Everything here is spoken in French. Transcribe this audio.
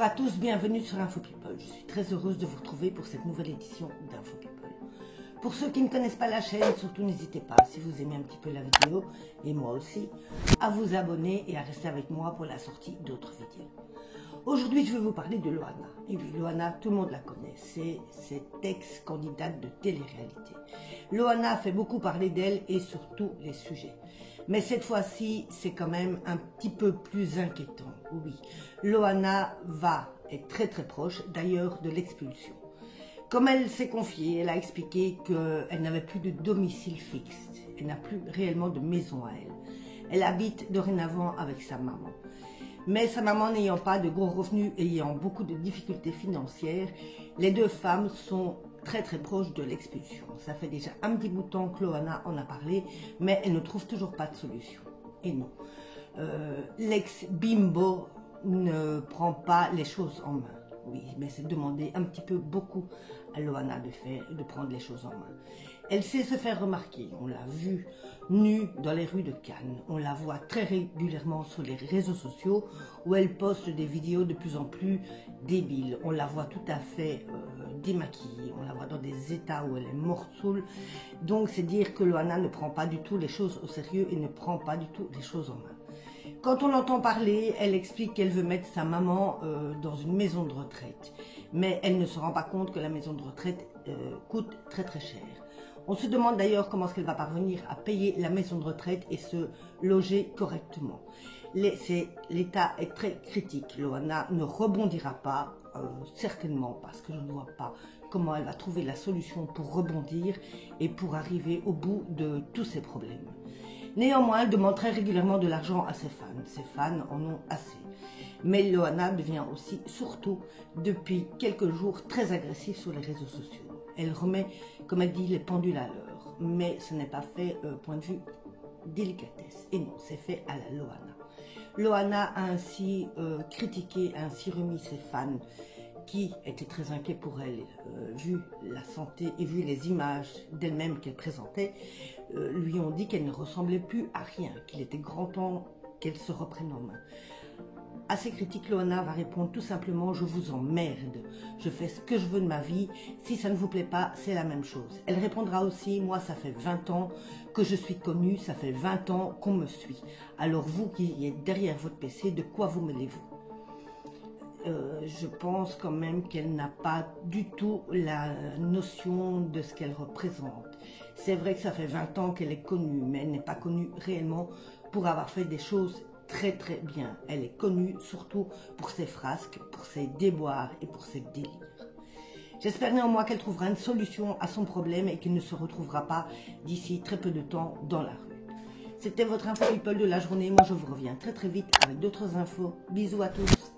à tous, bienvenue sur Info People. Je suis très heureuse de vous retrouver pour cette nouvelle édition d'Info People. Pour ceux qui ne connaissent pas la chaîne, surtout n'hésitez pas, si vous aimez un petit peu la vidéo, et moi aussi, à vous abonner et à rester avec moi pour la sortie d'autres vidéos. Aujourd'hui, je vais vous parler de Loana. Et oui, Loana, tout le monde la connaît, c'est cette ex-candidate de télé-réalité. Loana fait beaucoup parler d'elle et sur tous les sujets. Mais cette fois-ci, c'est quand même un petit peu plus inquiétant. Oui, Loana va être très très proche d'ailleurs de l'expulsion. Comme elle s'est confiée, elle a expliqué qu'elle n'avait plus de domicile fixe. Elle n'a plus réellement de maison à elle. Elle habite dorénavant avec sa maman. Mais sa maman n'ayant pas de gros revenus, ayant beaucoup de difficultés financières, les deux femmes sont très très proches de l'expulsion. Ça fait déjà un petit bout de temps que Loana en a parlé, mais elle ne trouve toujours pas de solution. Et non, l'ex-bimbo ne prend pas les choses en main. Oui, mais c'est demander un petit peu beaucoup à Loana de prendre les choses en main. Elle sait se faire remarquer, on l'a vue nue dans les rues de Cannes, on la voit très régulièrement sur les réseaux sociaux où elle poste des vidéos de plus en plus débiles, on la voit tout à fait démaquillée, on la voit dans des états où elle est morte saoule, donc c'est dire que Loana ne prend pas du tout les choses au sérieux et ne prend pas du tout les choses en main. Quand on l'entend parler, elle explique qu'elle veut mettre sa maman dans une maison de retraite, mais elle ne se rend pas compte que la maison de retraite coûte très très cher. On se demande d'ailleurs comment est-ce qu'elle va parvenir à payer la maison de retraite et se loger correctement. L'état est très critique. Loana ne rebondira pas, certainement, parce que je ne vois pas comment elle va trouver la solution pour rebondir et pour arriver au bout de tous ces problèmes. Néanmoins, elle demande très régulièrement de l'argent à ses fans. Ses fans en ont assez. Mais Loana devient aussi, surtout, depuis quelques jours, très agressive sur les réseaux sociaux. Elle remet, comme elle dit, les pendules à l'heure. Mais ce n'est pas fait point de vue délicatesse. Et non, c'est fait à la Loana. Loana a ainsi critiqué, a ainsi remis ses fans qui étaient très inquiets pour elle, vu la santé et vu les images d'elle-même qu'elle présentait, lui ont dit qu'elle ne ressemblait plus à rien, qu'il était grand temps qu'elle se reprenne en main. À ces critiques, Loana va répondre tout simplement « Je vous emmerde, je fais ce que je veux de ma vie, si ça ne vous plaît pas, c'est la même chose ». Elle répondra aussi « Moi, ça fait 20 ans que je suis connue, ça fait 20 ans qu'on me suit. Alors vous qui êtes derrière votre PC, de quoi vous mêlez-vous » Je pense quand même qu'elle n'a pas du tout la notion de ce qu'elle représente. C'est vrai que ça fait 20 ans qu'elle est connue, mais elle n'est pas connue réellement pour avoir fait des choses très très bien. Elle est connue surtout pour ses frasques, pour ses déboires et pour ses délires. J'espère néanmoins qu'elle trouvera une solution à son problème et qu'elle ne se retrouvera pas d'ici très peu de temps dans la rue. C'était votre Info People de la journée. Moi je vous reviens très très vite avec d'autres infos. Bisous à tous.